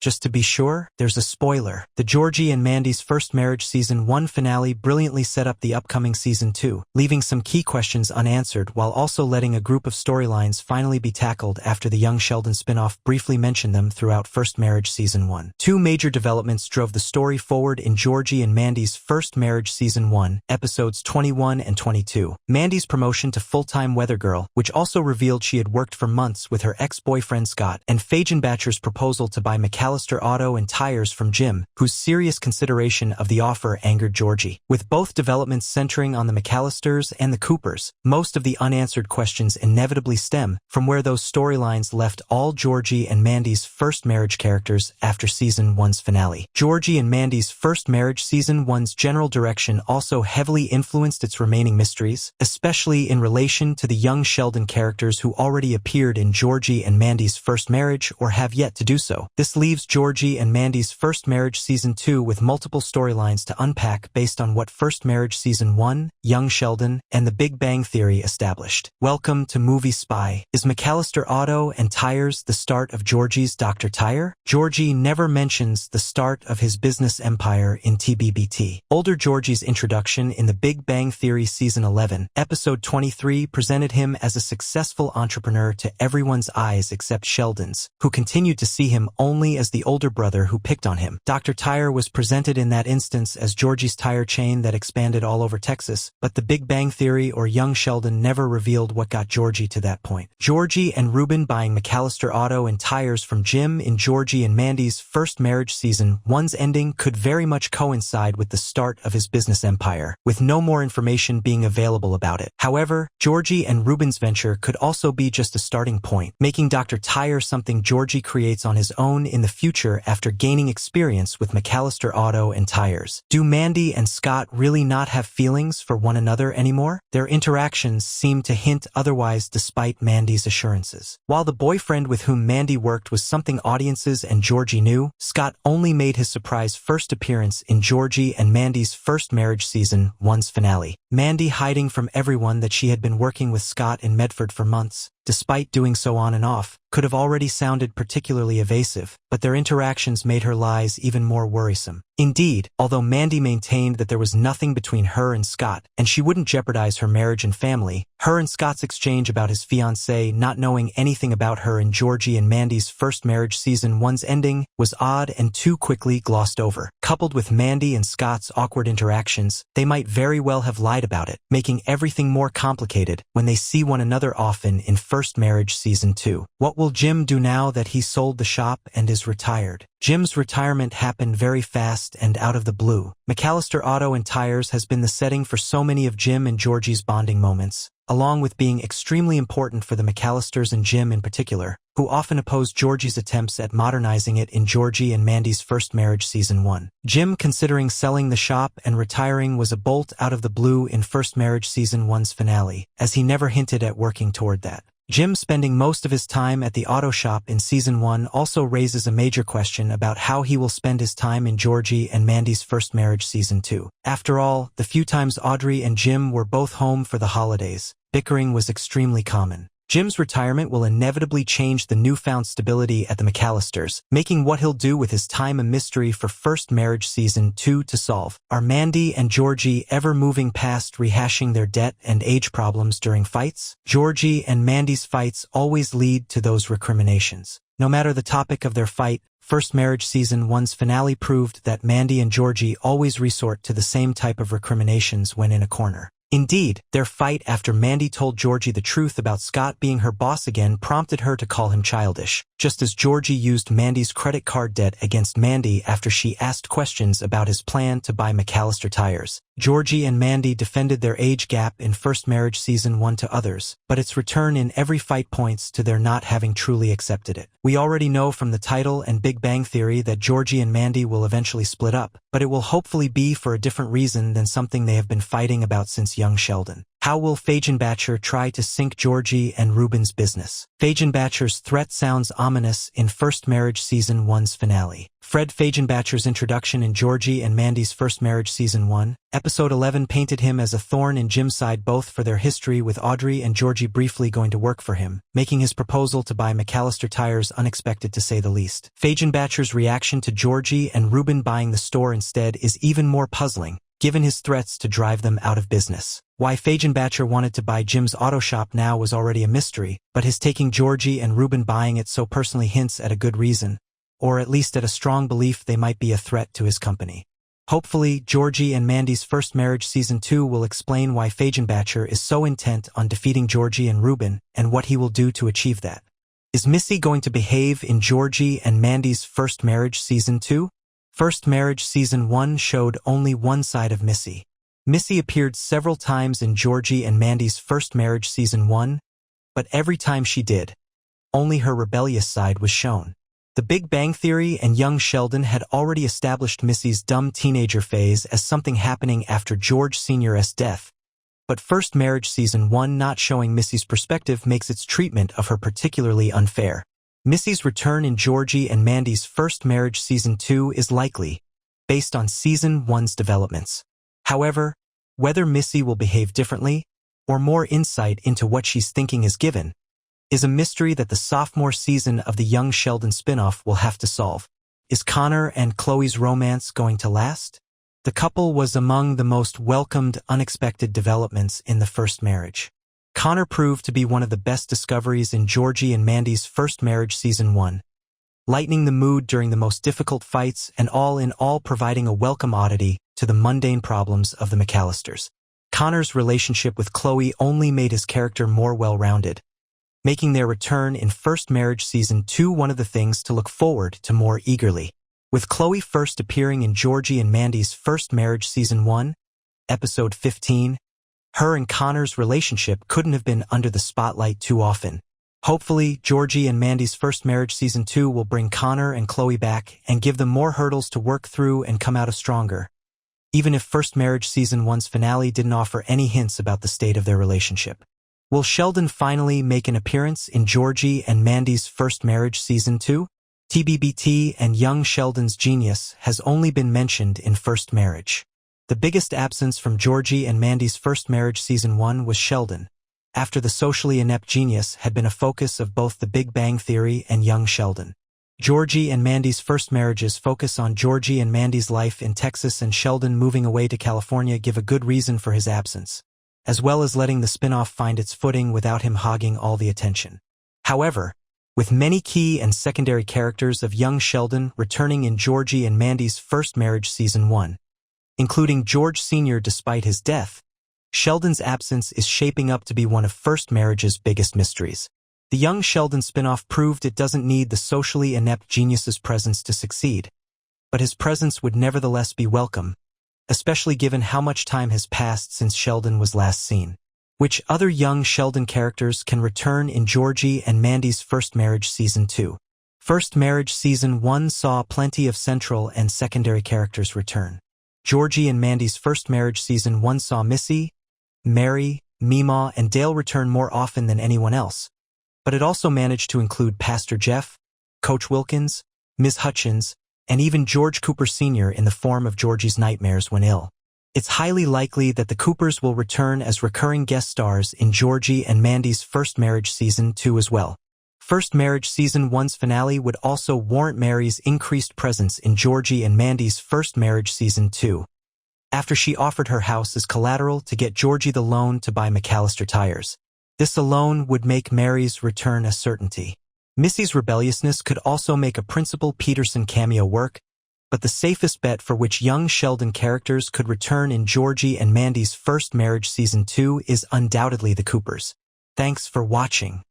Just to be sure, there's a spoiler. The Georgie and Mandy's First Marriage Season 1 finale brilliantly set up the upcoming Season 2, leaving some key questions unanswered while also letting a group of storylines finally be tackled after the Young Sheldon spinoff briefly mentioned them throughout First Marriage Season 1. Two major developments drove the story forward in Georgie and Mandy's First Marriage Season 1, episodes 21 and 22. Mandy's promotion to full-time weather girl, which also revealed she had worked for months with her ex-boyfriend Scott, and Fagenbacher's proposal to buy McAllister Auto Tires from Jim, whose serious consideration of the offer angered Georgie. With both developments centering on the McAllisters and the Coopers, most of the unanswered questions inevitably stem from where those storylines left all Georgie and Mandy's first marriage characters after Season 1's finale. Georgie and Mandy's First Marriage Season 1's general direction also heavily influenced its remaining mysteries, especially in relation to the Young Sheldon characters who already appeared in Georgie and Mandy's first marriage or have yet to do so. This leaves Georgie and Mandy's First Marriage Season 2 with multiple storylines to unpack based on what First Marriage Season 1, Young Sheldon, and The Big Bang Theory established. Welcome to Movie Spy. Is McAllister Auto Tires the start of Georgie's Dr. Tire? Georgie never mentions the start of his business empire in TBBT. Older Georgie's introduction in The Big Bang Theory Season 11, Episode 23 presented him as a successful entrepreneur to everyone's eyes except Sheldon's, who continued to see him only as the older brother who picked on him. Dr. Tire was presented in that instance as Georgie's tire chain that expanded all over Texas, but The Big Bang Theory or Young Sheldon never revealed what got Georgie to that point. Georgie and Ruben buying McAllister Auto Tires from Jim in Georgie and Mandy's First Marriage Season 1's ending could very much coincide with the start of his business empire, with no more information being available about it. However, Georgie and Ruben's venture could also be just a starting point, making Dr. Tire something Georgie creates on his own in the future after gaining experience with McAllister Auto Tires. Do Mandy and Scott really not have feelings for one another anymore? Their interactions seem to hint otherwise despite Mandy's assurances. While the boyfriend with whom Mandy worked was something audiences and Georgie knew, Scott only made his surprise first appearance in Georgie and Mandy's First Marriage Season 1's finale. Mandy hiding from everyone that she had been working with Scott in Medford for months, despite doing so on and off, could have already sounded particularly evasive, but their interactions made her lies even more worrisome. Indeed, although Mandy maintained that there was nothing between her and Scott, and she wouldn't jeopardize her marriage and family, her and Scott's exchange about his fiancée not knowing anything about her in Georgie and Mandy's First Marriage Season 1's ending was odd and too quickly glossed over. Coupled with Mandy and Scott's awkward interactions, they might very well have lied about it, making everything more complicated when they see one another often in First Marriage Season 2. What will Jim do now that he sold the shop and is retired? Jim's retirement happened very fast and out of the blue. McAllister Auto Tires has been the setting for so many of Jim and Georgie's bonding moments, along with being extremely important for the McAllisters and Jim in particular, who often opposed Georgie's attempts at modernizing it in Georgie and Mandy's First Marriage Season 1. Jim considering selling the shop and retiring was a bolt out of the blue in First Marriage Season 1's finale, as he never hinted at working toward that. Jim spending most of his time at the auto shop in Season 1 also raises a major question about how he will spend his time in Georgie and Mandy's First Marriage Season 2. After all, the few times Audrey and Jim were both home for the holidays, bickering was extremely common. Jim's retirement will inevitably change the newfound stability at the McAllisters, making what he'll do with his time a mystery for First Marriage Season 2 to solve. Are Mandy and Georgie ever moving past rehashing their debt and age problems during fights? Georgie and Mandy's fights always lead to those recriminations. No matter the topic of their fight, First Marriage Season 1's finale proved that Mandy and Georgie always resort to the same type of recriminations when in a corner. Indeed, their fight after Mandy told Georgie the truth about Scott being her boss again prompted her to call him childish, just as Georgie used Mandy's credit card debt against Mandy after she asked questions about his plan to buy McAllister Tires. Georgie and Mandy defended their age gap in First Marriage Season 1 to others, but its return in every fight points to their not having truly accepted it. We already know from the title and Big Bang Theory that Georgie and Mandy will eventually split up, but it will hopefully be for a different reason than something they have been fighting about since Young Sheldon. How will Fagenbacher try to sink Georgie and Ruben's business? Fagenbacher's threat sounds ominous in First Marriage Season 1's finale. Fred Fagenbacher's introduction in Georgie and Mandy's First Marriage Season 1, Episode 11 painted him as a thorn in Jim's side, both for their history with Audrey and Georgie briefly going to work for him, making his proposal to buy McAllister Tires unexpected to say the least. Fagenbacher's reaction to Georgie and Ruben buying the store instead is even more puzzling, given his threats to drive them out of business. Why Fagenbacher wanted to buy Jim's auto shop now was already a mystery, but his taking Georgie and Ruben buying it so personally hints at a good reason, or at least at a strong belief they might be a threat to his company. Hopefully, Georgie and Mandy's First Marriage Season 2 will explain why Fagenbacher is so intent on defeating Georgie and Ruben and what he will do to achieve that. Is Missy going to behave in Georgie and Mandy's First Marriage Season 2? First Marriage Season 1 showed only one side of Missy. Missy appeared several times in Georgie and Mandy's First Marriage Season 1, but every time she did, only her rebellious side was shown. The Big Bang Theory and Young Sheldon had already established Missy's dumb teenager phase as something happening after George Sr.'s death, but First Marriage Season 1 not showing Missy's perspective makes its treatment of her particularly unfair. Missy's return in Georgie and Mandy's First Marriage Season 2 is likely, based on Season 1's developments. However, whether Missy will behave differently, or more insight into what she's thinking is given, is a mystery that the sophomore season of the Young Sheldon spinoff will have to solve. Is Connor and Chloe's romance going to last? The couple was among the most welcomed unexpected developments in the first marriage. Connor proved to be one of the best discoveries in Georgie and Mandy's First Marriage Season 1, lightening the mood during the most difficult fights and all in all providing a welcome oddity to the mundane problems of the McAllisters. Connor's relationship with Chloe only made his character more well-rounded, making their return in First Marriage Season 2 one of the things to look forward to more eagerly. With Chloe first appearing in Georgie and Mandy's First Marriage Season 1, Episode 15, her and Connor's relationship couldn't have been under the spotlight too often. Hopefully, Georgie and Mandy's First Marriage Season 2 will bring Connor and Chloe back and give them more hurdles to work through and come out of stronger, even if First Marriage Season 1's finale didn't offer any hints about the state of their relationship. Will Sheldon finally make an appearance in Georgie and Mandy's First Marriage Season 2? TBBT and Young Sheldon's genius has only been mentioned in First Marriage. The biggest absence from Georgie and Mandy's First Marriage Season 1 was Sheldon, after the socially inept genius had been a focus of both The Big Bang Theory and Young Sheldon. Georgie and Mandy's first marriages focus on Georgie and Mandy's life in Texas and Sheldon moving away to California give a good reason for his absence, as well as letting the spinoff find its footing without him hogging all the attention. However, with many key and secondary characters of Young Sheldon returning in Georgie and Mandy's First Marriage Season 1, including George Sr. despite his death, Sheldon's absence is shaping up to be one of First Marriage's biggest mysteries. The Young Sheldon spinoff proved it doesn't need the socially inept genius's presence to succeed, but his presence would nevertheless be welcome, especially given how much time has passed since Sheldon was last seen. Which other Young Sheldon characters can return in Georgie and Mandy's First Marriage Season 2? First Marriage Season 1 saw plenty of central and secondary characters return. Georgie and Mandy's First Marriage Season 1 saw Missy, Mary, Meemaw, and Dale return more often than anyone else, but it also managed to include Pastor Jeff, Coach Wilkins, Ms. Hutchins, and even George Cooper Sr. in the form of Georgie's nightmares when ill. It's highly likely that the Coopers will return as recurring guest stars in Georgie and Mandy's First Marriage Season 2 as well. First Marriage Season 1's finale would also warrant Mary's increased presence in Georgie and Mandy's First Marriage Season 2, after she offered her house as collateral to get Georgie the loan to buy McAllister Tires. This alone would make Mary's return a certainty. Missy's rebelliousness could also make a Principal Peterson cameo work, but the safest bet for which Young Sheldon characters could return in Georgie and Mandy's First Marriage Season 2 is undoubtedly the Coopers. Thanks for watching.